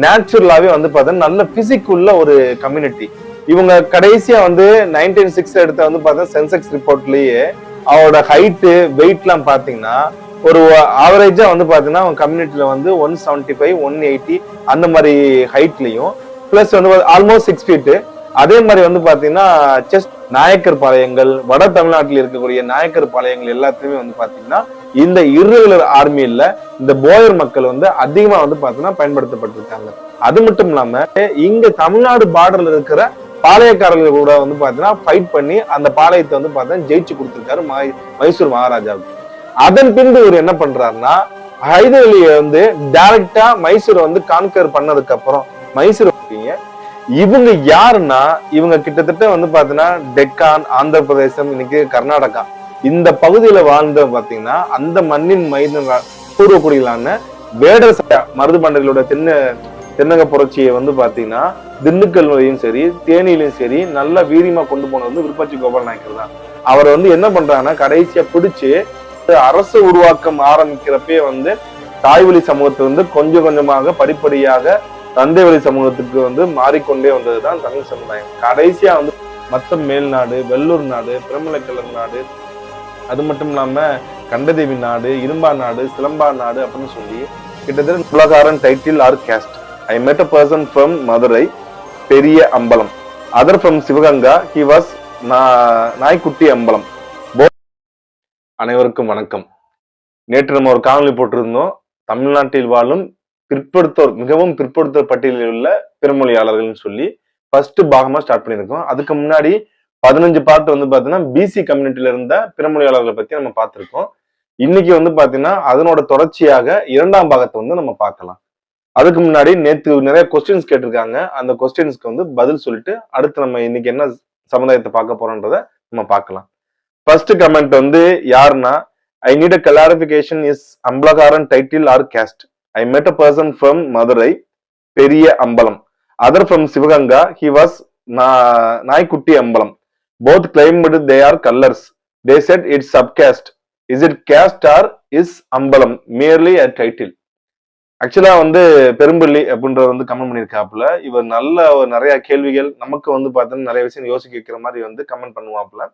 நேச்சுரலாவே வந்து பாத்தீங்கன்னா நல்ல பிசிக் உள்ள ஒரு கம்யூனிட்டி. இவங்க கடைசியா வந்து 1906 எடுத்த வந்து பாத்தீங்கன்னா சென்செக்ஸ் ரிப்போர்ட்லயே அவரோட ஹைட்டு வெயிட் எல்லாம் பாத்தீங்கன்னா ஒரு ஆவரேஜா வந்து பாத்தீங்கன்னா அவங்க கம்யூனிட்டில வந்து 175 180 அந்த மாதிரி ஹைட்லயும் பிளஸ் வந்து ஆல்மோஸ்ட் 6 ஃபீட். அதே மாதிரி வந்து பாத்தீங்கன்னா செஸ்ட் நாயக்கர் பாளையங்கள் வட தமிழ்நாட்டில் இருக்கக்கூடிய நாயக்கர் பாளையங்கள் எல்லாத்தையுமே வந்து பாத்தீங்கன்னா இந்த இர்ரெகுலர் ஆர்மியில இந்த போயர் மக்கள் வந்து அதிகமா வந்து பாத்தீங்கன்னா பயன்படுத்தப்பட்டிருக்காங்க. அது மட்டும் இல்லாம இங்க தமிழ்நாடு பார்டர்ல இருக்கிற பாளையக்காரர்கள் கூட வந்து பாத்தீங்கன்னா ஃபைட் பண்ணி அந்த பாளையத்தை வந்து பாத்தீங்கன்னா ஜெயிச்சு கொடுத்திருக்காரு மைசூர் மகாராஜாவுக்கு. அதன் பின்பு இவர் என்ன பண்றாருன்னா ஹைதர் அலியை வந்து டைரக்டா மைசூரை வந்து கான்கர் பண்ணதுக்கு அப்புறம் மைசூர் இவங்க யாருன்னா இவங்க கிட்டத்தட்ட வந்து பாத்தீங்கன்னா டெக்கான், ஆந்திர பிரதேசம், இன்னைக்கு கர்நாடகா இந்த பகுதியில வாழ்ந்த பாத்தீங்கன்னா அந்த மண்ணின் பூர்வக்குடிகளான வேடர் மருது பண்டங்களோட தென்னக புரட்சியை வந்து பாத்தீங்கன்னா திண்டுக்கல்லையும் சரி தேனியிலும் சரி நல்லா வீரியமா கொண்டு போனது வந்து விருப்பாச்சி கோபால நாயக்கர் தான். அவர் வந்து என்ன பண்றாங்கன்னா கடைசியா பிடிச்சு அரசு உருவாக்கம் ஆரம்பிக்கிறப்பே வந்து தாய்வழி சமூகத்தை வந்து கொஞ்சம் கொஞ்சமாக படிப்படியாக தந்தை வழி சமூகத்துக்கு வந்து மாறிக்கொண்டே வந்ததுதான் தமிழ் சமுதாயம். கடைசியா வந்து மத்த மேல்நாடு, வெள்ளூர் நாடு, பிரமலக்கல்லர் நாடு, அது மட்டும் இல்லாம கண்டதேவி நாடு, இரும்பா நாடு, சிலம்பா நாடு அப்படின்னு சொல்லி கிட்டத்தட்ட உலகாரன் title or caste. I met a person from Madurai, பெரிய Ambalam. Other from Sivaganga, he was நாய்க்குட்டி அம்பலம். அனைவருக்கும் வணக்கம். நேற்று நம்ம ஒரு காணொலி போட்டிருந்தோம். தமிழ்நாட்டில் வாழும் பிற்படுத்தோர், மிகவும் பிற்படுத்தோர் பட்டியலில் உள்ள பிறமொழியாளர்கள் சொல்லி ஃபர்ஸ்ட் பாகமா ஸ்டார்ட் பண்ணியிருக்கோம். அதுக்கு முன்னாடி 15 பார்ட் வந்து பாத்தீங்கன்னா பிசி கம்யூனிட்டியில இருந்த பிறமொழியாளர்களை பத்தி நம்ம பார்த்திருக்கோம். இன்னைக்கு வந்து பாத்தீங்கன்னா அதனோட தொடர்ச்சியாக 2ஆம் பாகத்தை வந்து நம்ம பார்க்கலாம். அதுக்கு முன்னாடி நேத்து நிறைய கொஸ்டின்ஸ் கேட்டிருக்காங்க. அந்த கொஸ்டின்ஸ்க்கு வந்து பதில் சொல்லிட்டு அடுத்து நம்ம இன்னைக்கு என்ன சமுதாயத்தை பார்க்க போறோம்ன்றத நம்ம பார்க்கலாம். ஃபர்ஸ்ட் கமெண்ட் வந்து யாருன்னா I need a clarification is Ambalakaran title or caste. I met a person from Madurai, பெரிய Ambalam. Other from Sivaganga, he was நாய்க்குட்டி அம்பலம். Both claimed they are colors. They said it's subcaste. Is it caste or is Ambalam merely a title? ஆக்சுவலா வந்து பெரும்பள்ளி அப்படின்றத வந்து comment பண்ணியிருக்காப்புல. இவர் நல்ல நிறைய கேள்விகள் நமக்கு வந்து பார்த்தீங்கன்னா நிறைய விஷயம் யோசிக்க வைக்கிற மாதிரி வந்து கமெண்ட் பண்ணுவாப்புல.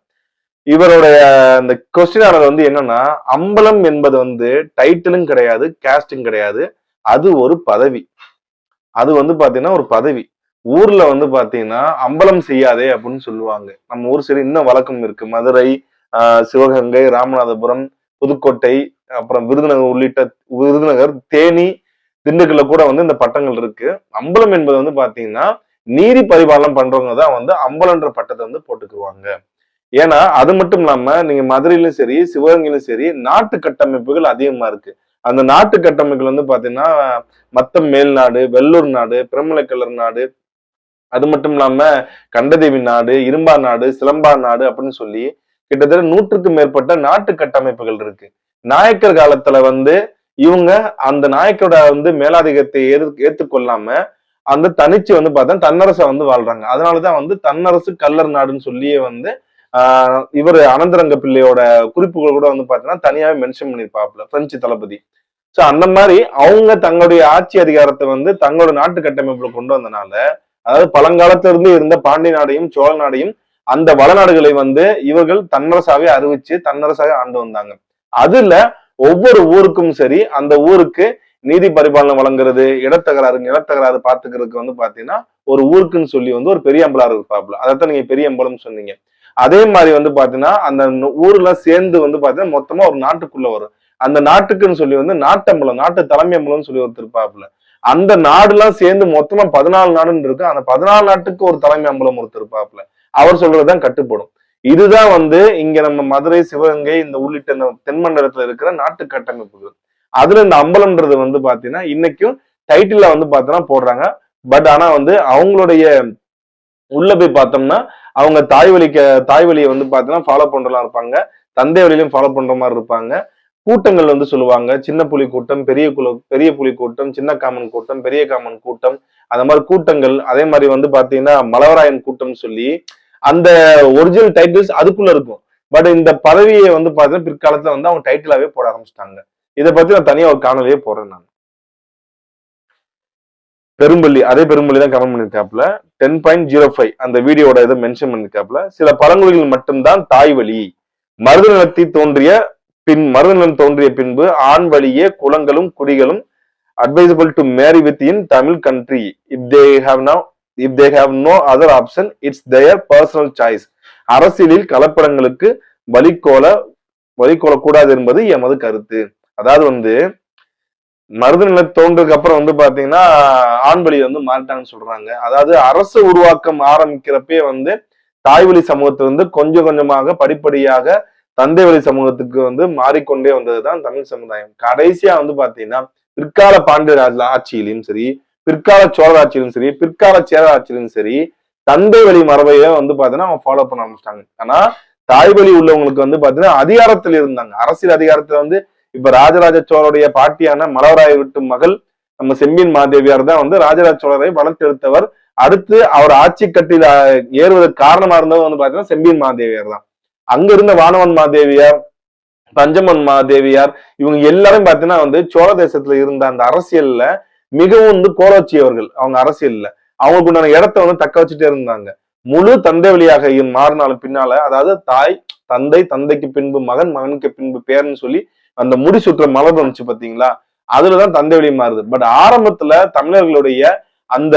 இவருடைய அந்த கொஸ்டின் ஆனது வந்து என்னன்னா அம்பலம் என்பது வந்து டைட்டிலும் கிடையாது, கேஸ்டும் கிடையாது. அது ஒரு பதவி. அது வந்து பாத்தீங்கன்னா ஒரு பதவி. ஊர்ல வந்து பாத்தீங்கன்னா அம்பலம் செய்யாதே அப்படின்னு சொல்லுவாங்க. நம்ம ஊர் சரி இன்னும் வழக்கம் இருக்கு. மதுரை, சிவகங்கை, ராமநாதபுரம், புதுக்கோட்டை, அப்புறம் விருதுநகர், தேனி, திண்டுக்கல்ல கூட வந்து இந்த பட்டங்கள் இருக்கு. அம்பலம் என்பது வந்து பாத்தீங்கன்னா நீதி பரிபாலனம் பண்றவங்க தான் வந்து அம்பலன்ற பட்டத்தை வந்து போட்டுக்குவாங்க. ஏன்னா அது மட்டும் இல்லாம நீங்க மதுரையிலும் சரி சிவகங்கையிலும் சரி நாட்டு கட்டமைப்புகள் அதிகமா இருக்கு. அந்த நாட்டு கட்டமைப்புகள் வந்து பாத்தீங்கன்னா மத்தம் மேல்நாடு, வெள்ளூர் நாடு, பிரமலக்கல்லர் நாடு, அது மட்டும் இல்லாம கண்டதேவி நாடு, இரும்பா நாடு, சிலம்பா நாடு அப்படின்னு சொல்லி கிட்டத்தட்ட 100க்கும் மேற்பட்ட நாட்டு கட்டமைப்புகள் இருக்கு. நாயக்கர் காலத்துல வந்து இவங்க அந்த நாயக்கரோட வந்து மேலாதிக்கத்தை ஏத்துக்கொள்ளாம அந்த தனிச்சு வந்து பார்த்தா தன்னரசை வந்து வாழ்றாங்க. அதனாலதான் வந்து தன்னரசு கல்லர் நாடுன்னு சொல்லியே வந்து இவர் அனந்தரங்க பிள்ளையோட குறிப்புகள் கூட வந்து பாத்தீங்கன்னா தனியாவே மென்ஷன் பண்ணிருப்பாப்ல பிரெஞ்சு தளபதி. சோ அந்த மாதிரி அவங்க தங்களுடைய ஆட்சி அதிகாரத்தை வந்து தங்களோட நாட்டு கட்டமைப்புல கொண்டு வந்தனால, அதாவது பழங்காலத்துல இருந்து இருந்த பாண்டிய நாடையும் சோழ நாடையும் அந்த வளநாடுகளை வந்து இவர்கள் தன்னரசாவே அறிவிச்சு தன்னரசாவே ஆண்டு வந்தாங்க. அதுல ஒவ்வொரு ஊருக்கும் சரி அந்த ஊருக்கு நீதி பரிபாலனை வழங்குறது, இடத்தகராறு நிலத்தகராறு பாத்துக்கிறதுக்கு வந்து பாத்தீங்கன்னா ஒரு ஊருக்குன்னு சொல்லி வந்து ஒரு பெரிய அம்பலார் இருப்பாப்ல. அதைத்தான் நீங்க பெரிய அம்பலம் சொன்னீங்க. அதே மாதிரி வந்து பாத்தீங்கன்னா அந்த ஊர்ல சேர்ந்து வந்து பாத்தீங்கன்னா மொத்தமா ஒரு நாட்டுக்குள்ள வரும். அந்த நாட்டுக்குன்னு சொல்லி வந்து நாட்டம்பலம், நாட்டு தலைமை அம்பலம்னு சொல்லி ஒருத்தர் இருப்பாப்புல. அந்த நாடு எல்லாம் சேர்ந்து மொத்தமா 14 நாடுன்னு இருக்கு. அந்த 14 நாட்டுக்கு ஒரு தலைமை அம்பலம் ஒருத்தர் இருப்பாப்புல. அவர் சொல்றதுதான் கட்டுப்படும். இதுதான் வந்து இங்க நம்ம மதுரை, சிவகங்கை இந்த உள்ளிட்ட இந்த தென்மண்டலத்துல இருக்கிற நாட்டு கட்டமைப்புகள். அதுல இந்த அம்பலம்ன்றது வந்து பாத்தீங்கன்னா இன்னைக்கும் டைட்டில்ல வந்து பாத்தீங்கன்னா போடுறாங்க. பட் ஆனா வந்து அவங்களுடைய உள்ள போய் பார்த்தோம்னா அவங்க தாய் வழியை வந்து பாத்தீங்கன்னா ஃபாலோ பண்றலாம் இருப்பாங்க. தந்தை வழியிலும் ஃபாலோ பண்ற மாதிரி இருப்பாங்க. கூட்டங்கள் வந்து சொல்லுவாங்க. சின்ன புலி கூட்டம், பெரிய புலி கூட்டம், சின்ன காமன் கூட்டம், பெரிய காமன் கூட்டம், அந்த மாதிரி கூட்டங்கள். அதே மாதிரி வந்து பாத்தீங்கன்னா மலவராயன் கூட்டம் சொல்லி அந்த ஒரிஜினல் டைட்டில்ஸ் அதுக்குள்ள இருக்கும். பட் இந்த பதவியை வந்து பாத்தீங்கன்னா பிற்காலத்துல வந்து அவங்க டைட்டிலாவே போட ஆரம்பிச்சிட்டாங்க. இதை பத்தி நான் தனியா ஒரு காணொலியே போடுறேன் நான். பெரும்பள்ளி அதே பெரும்பள்ளி தான் கமெண்ட் பண்ணிருக்காப்ல. 10.05 அந்த வீடியோட இதை மென்ஷன் பண்ணிருக்காப்ல. சில பழங்குடிகள் மட்டும்தான் தாய் வழி. மருதநிலம் தோன்றிய பின்பு ஆண் வழியே குலங்களும் குடிகளும் advisable to marry within Tamil country. If they have no other option, it's their personal choice. அரசியலில் கலப்படங்களுக்கு வழிகோல கூடாது என்பது எமது கருத்து. அதாவது வந்து மருதநில தோன்றதுக்கு அப்புறம் வந்து பாத்தீங்கன்னா ஆண்வழி வந்து மாறிட்டாங்கன்னு சொல்றாங்க. அதாவது அரசு உருவாக்கம் ஆரம்பிக்கிறப்பே வந்து தாய்வழி சமூகத்துல வந்து கொஞ்சம் கொஞ்சமாக படிப்படியாக தந்தை வழி சமூகத்துக்கு வந்து மாறிக்கொண்டே வந்ததுதான் தமிழ் சமுதாயம். கடைசியா வந்து பாத்தீங்கன்னா பிற்கால பாண்டியர் ஆட்சியிலும் சரி, பிற்கால சோழர் ஆட்சியிலும் சரி, பிற்கால சேர ஆட்சியிலும் சரி, தந்தை வழி மரபைய வந்து பாத்தீங்கன்னா அவங்க ஃபாலோ பண்ண ஆரம்பிச்சிட்டாங்க. ஆனா தாய் வழி உள்ளவங்களுக்கு வந்து பாத்தீங்கன்னா அதிகாரத்தில் இருந்தாங்க. அரசியல் அதிகாரத்துல வந்து இப்ப ராஜராஜ சோழருடைய பாட்டியான மலவராய விட்டு மகள் நம்ம செம்பியன் மாதேவியார் தான் வந்து ராஜராஜ சோழரை வளர்த்தெடுத்தவர். அடுத்து அவர் ஆட்சி கட்டில ஏறுவதற்கு காரணமா இருந்தவர் வந்து பாத்தீங்கன்னா செம்பியன் மாதேவியார் தான். அங்க இருந்த வானவன் மாதேவியார், பஞ்சமன் மாதேவியார், இவங்க எல்லாரும் பாத்தீங்கன்னா வந்து சோழ தேசத்துல இருந்த அந்த அரசியல்ல மிகவும் வந்து கோலோச்சியவர்கள். அவங்க அரசியல்ல அவங்களுக்கு உண்டான இடத்த வந்து தக்க வச்சுட்டே இருந்தாங்க. முழு தந்தை வழியாக மாறினாலும் பின்னால, அதாவது தாய் தந்தை, தந்தைக்கு பின்பு மகன், மகனுக்கு பின்பு பேர்னு சொல்லி அந்த முடிசுற்ற மலர் வந்துச்சு பாத்தீங்களா, அதுலதான் தந்தை வழி மாறுது. பட் ஆரம்பத்துல தமிழர்களுடைய அந்த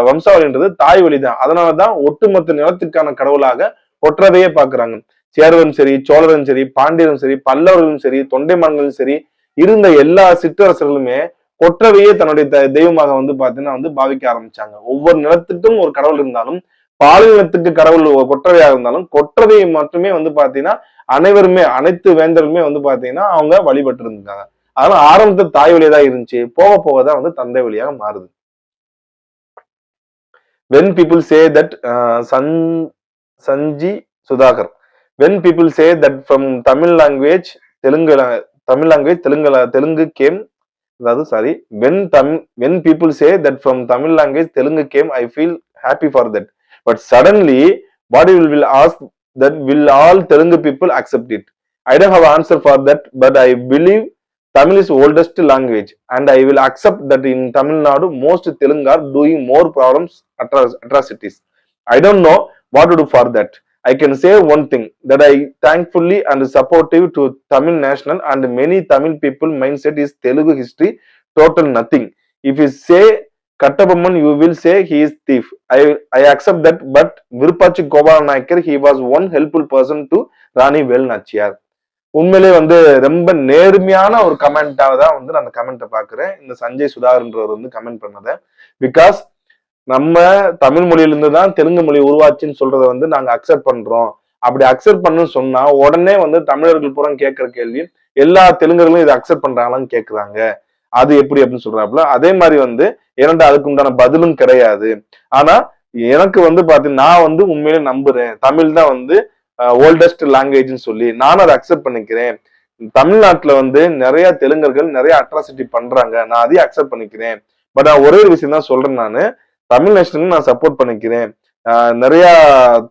வம்சாவளின்றது தாய் வழிதான். அதனாலதான் ஒட்டுமொத்த நிலத்துக்கான கடவுளாக கொற்றதையே பாக்குறாங்க. சேரரும் சரி, சோழரும் சரி, பாண்டியரும் சரி, பல்லவர்களும் சரி, தொண்டை மன்னர்களும் சரி, இருந்த எல்லா சிற்றரசர்களுமே கொற்றவையே தன்னுடைய தெய்வமாக வந்து பாத்தீங்கன்னா வந்து பாவிக்க ஆரம்பிச்சாங்க. ஒவ்வொரு நிலத்துக்கும் ஒரு கடவுள் இருந்தாலும், பாலினத்துக்கு கடவுள் கொற்றவையாக இருந்தாலும், கொற்றவையை மட்டுமே வந்து பாத்தீங்கன்னா அனைவருமே, அனைத்து வேந்தர்களுமே வந்து பாத்தீங்கன்னா அவங்க வழிபட்டு இருந்தாங்க. அதனால ஆரம்பத்துல தாய் வழியதான் இருந்துச்சு, போக போகதான் வந்து தந்தை வழியாக மாறுது. When people say that Sanji Sudhakar, when people say that from Tamil language Telugu came, sorry, when people say that from Tamil language Telugu came, I feel happy for that. But suddenly, what you will ask, that will all Telugu people accept it? I don't have an answer for that, but I believe Tamil is oldest language, and I will accept that in Tamil Nadu, most Telugu are doing more problems, atrocities. I don't know what to do for that. I can say one thing, that I thankfully and supportive to Tamil national and many Tamil people mindset is Telugu history, total nothing. If you say Kattabamman, you will say he is thief. I accept that, but Virupachi Gopala Nayakar, he was one helpful person to Rani Vel Nachiyar. உண்மையிலே வந்து ரொம்ப நேர்மையான ஒரு கமெண்டாக தான் வந்து நான் அந்த கமெண்ட்டை பாக்குறேன். இந்த சஞ்சய் சுதாகர்ன்றவர் வந்து கமெண்ட் பண்ணதை. பிகாஸ் நம்ம தமிழ் மொழியிலிருந்து தான் தெலுங்கு மொழி உருவாச்சுன்னு சொல்றதை வந்து நாங்க அக்செப்ட் பண்றோம். அப்படி அக்செப்ட் பண்ணுன்னு சொன்னா உடனே வந்து தமிழர்கள் பூரா கேட்கிற கேள்வி, எல்லா தெலுங்கர்களும் இதை அக்செப்ட் பண்றாங்களான்னு கேட்கிறாங்க. அது எப்படி அப்படின்னு சொல்றாப்புல. அதே மாதிரி வந்து ஏன்னா அதுக்கு உண்டான பதிலும் கிடையாது. ஆனா எனக்கு வந்து பாத்தீங்கன்னா நான் வந்து உண்மையிலே நம்புறேன், தமிழ் தான் வந்து ஓல்டஸ்ட் லாங்குவேஜ்னு சொல்லி நானும் அதை அக்செப்ட் பண்ணிக்கிறேன். தமிழ்நாட்டுல வந்து நிறைய தெலுங்கர்கள் நிறைய அட்ராசிட்டி பண்றாங்க, நான் அதையும் அக்செப்ட் பண்ணிக்கிறேன். பட் நான் ஒரே ஒரு விஷயம் தான் சொல்றேன், நானு தமிழ் நேஷனல் நான் சப்போர்ட் பண்ணிக்கிறேன். நிறைய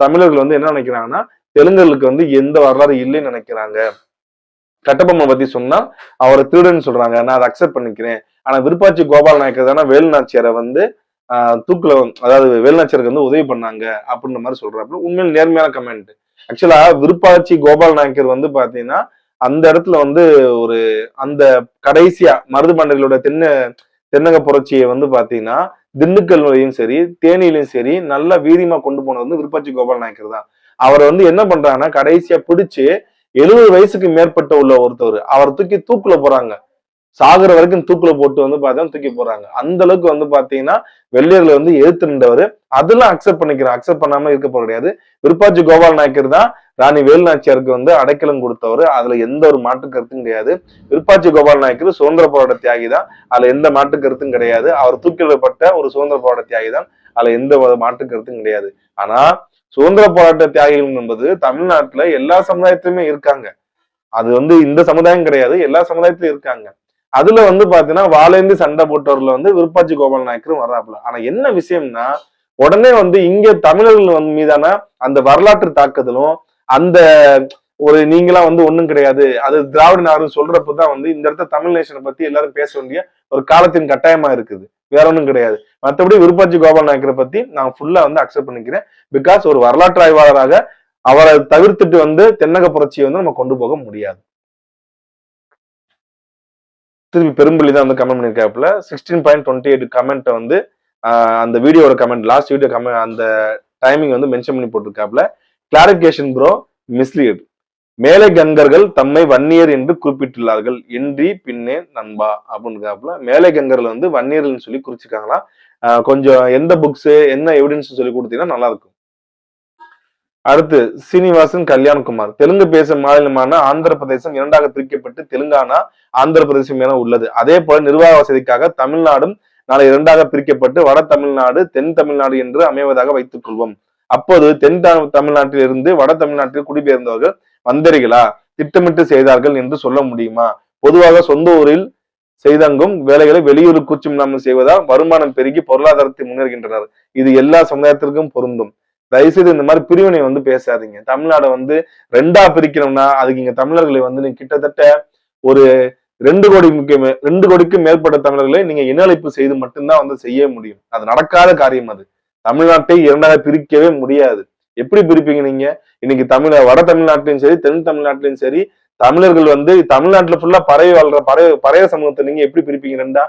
தமிழர்கள் வந்து என்ன நினைக்கிறாங்கன்னா தெலுங்கர்களுக்கு வந்து எந்த வரலாறு இல்லைன்னு நினைக்கிறாங்க. கட்டபொம்மனை பத்தி சொன்னா அவரை திருடன்னு சொல்றாங்க, நான் அதை அக்செப்ட் பண்ணிக்கிறேன். ஆனா விருப்பாச்சி கோபால நாயக்கர் தானே வேலுநாச்சியாரை வந்து தூக்குல, அதாவது வேலுநாச்சியாருக்கு வந்து உதவி பண்ணாங்க அப்படின்ற மாதிரி சொல்றாப்புல. உண்மையில் நேர்மையான கமெண்ட். ஆக்சுவலா விருப்பாச்சி கோபால் நாயக்கர் வந்து பாத்தீங்கன்னா அந்த இடத்துல வந்து ஒரு அந்த கடைசியா மருது மண்டலோட தென்னக புரட்சியை வந்து பாத்தீங்கன்னா திண்டுக்கல்லையும் சரி தேனியிலையும் சரி நல்லா வீரியமா கொண்டு போனது வந்து விருப்பாச்சி கோபால் நாயக்கர் தான். அவரை வந்து என்ன பண்றாங்கன்னா கடைசியா பிடிச்சு 70 வயசுக்கு மேற்பட்ட உள்ள ஒருத்தவர் அவரை தூக்கி தூக்குல போறாங்க. சாகுற வரைக்கும் தூக்குல போட்டு வந்து பாத்தீங்கன்னா தூக்கி போறாங்க. அந்த அளவுக்கு வந்து பாத்தீங்கன்னா வெள்ளையர்களை வந்து எதிர்த்து நின்றவர். அதெல்லாம் அக்செப்ட் பண்ணிக்கிறேன், அக்செப்ட் பண்ணாம இருக்க போற கிடையாது. விருப்பாச்சி கோபால் நாயக்கர் தான் ராணி வேலுநாச்சியாருக்கு வந்து அடைக்கலம் கொடுத்தவர், அதுல எந்த ஒரு மாற்று கருத்தும் கிடையாது. விருப்பாச்சி கோபால் நாயக்கர் சுதந்திர போராட்ட தியாகி தான், அதுல எந்த மாற்று கருத்தும் கிடையாது. அவர் தூக்கிலிடப்பட்ட ஒரு சுதந்திர போராட்ட தியாகி தான், அதுல எந்த மாற்று கருத்தும் கிடையாது. ஆனா சுதந்திர போராட்ட தியாகிகள் என்பது தமிழ்நாட்டுல எல்லா சமுதாயத்திலுமே இருக்காங்க. அது வந்து இந்த சமுதாயம் கிடையாது, எல்லா சமுதாயத்திலும் இருக்காங்க. அதுல வந்து பாத்தீங்கன்னா வாழேந்தி சண்டை போட்டவர்ல வந்து விருப்பாச்சி கோபால் நாயக்கரும் வர்றாப்புல. ஆனா என்ன விஷயம்னா உடனே வந்து இங்க தமிழர்கள் வந்து மீதான அந்த வரலாற்று தாக்குதலும் அந்த ஒரு நீங்களாம் வந்து ஒண்ணும் கிடையாது, அது திராவிட நாடுன்னு சொல்றப்பதான் வந்து இந்த இடத்துல தமிழ் நேஷனை பத்தி எல்லாரும் பேச வேண்டிய ஒரு காலத்தின் கட்டாயமா இருக்குது, வேற ஒண்ணும் கிடையாது. மற்றபடி விருப்பாட்சி கோபால் நாயக்கரை பத்தி நான் ஃபுல்லா வந்து அக்செப்ட் பண்ணிக்கிறேன். பிகாஸ் ஒரு வரலாற்று ஆய்வாளராக அவரை தவிர்த்துட்டு வந்து தென்னக புரட்சியை வந்து நம்ம கொண்டு போக முடியாது. திருப்பி பெரும்பள்ளி தான் வந்து கமெண்ட் பண்ணிருக்காப்புல 16.28 கமெண்ட்டை வந்து அந்த வீடியோட கமெண்ட் லாஸ்ட் வீடியோ கமெண்ட் அந்த டைமிங் வந்து மென்ஷன் பண்ணி போட்டிருக்காப்புல. Clarification bro mislead. மேலை கங்கர்கள் தம்மை வன்னியர் என்று குறிப்பிட்டுள்ளார்கள் என்றி பின்னே நண்பா அப்படின்னு. மேலை கங்கர்கள் வந்து வன்னியர்னு சொல்லி குறிச்சிருக்காங்களா? கொஞ்சம் எந்த புக்ஸ் என்ன எவிடன்ஸ் சொல்லி கொடுத்தீங்கன்னா நல்லா இருக்கும். அடுத்து சீனிவாசன் கல்யாண்குமார். தெலுங்கு பேசும் மாநிலமான ஆந்திர பிரதேசம் இரண்டாக பிரிக்கப்பட்டு தெலுங்கானா ஆந்திர பிரதேசம் என உள்ளது. அதே போல நிர்வாக வசதிக்காக தமிழ்நாடும் நாளை இரண்டாக பிரிக்கப்பட்டு வட தமிழ்நாடு தென் தமிழ்நாடு என்று அமைவதாக வைத்துக் கொள்வோம். அப்போது தென் தமிழ்நாட்டில் இருந்து வட தமிழ்நாட்டில் குடிபெயர்ந்தவர்கள் வந்தறிகளா திட்டமிட்டு செய்தார்கள் என்று சொல்ல முடியுமா? பொதுவாக சொந்த ஊரில் செய்தங்கும் வேலைகளை வெளியூர் கூச்சமில்லாமல் செய்வதால் வருமானம் பெருகி பொருளாதாரத்தை முன்னேறுகின்றனர். இது எல்லா சமுதாயத்திற்கும் பொருந்தும். தயவுசெய்து இந்த மாதிரி பிரிவினை வந்து பேசாதீங்க. தமிழ்நாடு வந்து ரெண்டா பிரிக்கணும்னா அதுக்கு இங்க தமிழர்களை வந்து நீங்க கிட்டத்தட்ட ஒரு 2 கோடிக்கும் மேற்பட்ட தமிழர்களை நீங்க இனஅழைப்பு செய்து மட்டும்தான் வந்து செய்ய முடியும். அது நடக்காத காரியம். அது தமிழ்நாட்டை இரண்டாக பிரிக்கவே முடியாது. எப்படி பிரிப்பீங்க நீங்க? இன்னைக்கு வட தமிழ்நாட்டிலும் சரி தென் தமிழ்நாட்டிலும் சரி தமிழர்கள் வந்து தமிழ்நாட்டுல ஃபுல்லா பறவை வாழ்ற பறைய சமூகத்தை நீங்க எப்படி பிரிப்பீங்க?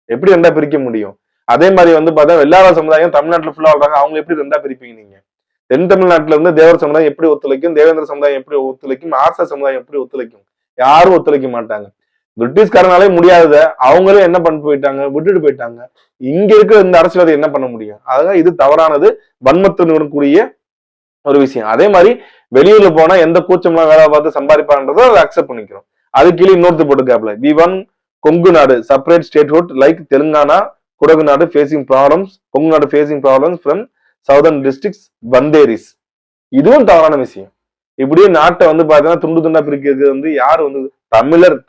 எப்படி ரெண்டா பிரிக்க முடியும்? அதே மாதிரி வந்து பார்த்தா வெள்ளாள சமுதாயம் தமிழ்நாட்டுல ஃபுல்லா வாழ்றாங்க. அவங்க எப்படி ரெண்டா பிரிப்பீங்க நீங்க? தென் தமிழ்நாட்டுல இருந்து தேவர் சமுதாயம் எப்படி ஒத்துழைக்கும்? தேவேந்திர சமுதாயம் எப்படி ஒத்துழைக்கும்? ஆர்ச சமுதாயம் எப்படி ஒத்துழைக்கும்? யாரும் ஒத்துழைக்க மாட்டாங்க. பிரிட்டிஷ்காரனாலே முடியாத அவங்களே என்ன பண்ணிட்டு போயிட்டாங்க, விட்டுட்டு போயிட்டாங்க. இங்க இருக்கிற இந்த அரசியல் என்ன பண்ண முடியும்? அதான் இது தவறானது, வன்மத்துடன் கூடிய ஒரு விஷயம். அதே மாதிரி வெளியூர்ல போனா எந்த கூச்சம்லாம் வேலை பார்த்து சம்பாதிப்பான்றதோ அதை அக்செப்ட் பண்ணிக்கிறோம். அது கீழே இன்னொருத்து போட்டுக்காப்ல we want Kongu Nadu separate statehood like Telangana Kodagu Nadu facing problems Kongu Nadu facing problems from southern districts பந்தேரிஸ். இதுவும் தவறான விஷயம். இப்படியே நாட்டை வந்து பாத்தீங்கன்னா துண்டு துண்டா பிரிக்கிறது வந்து யாரு வந்து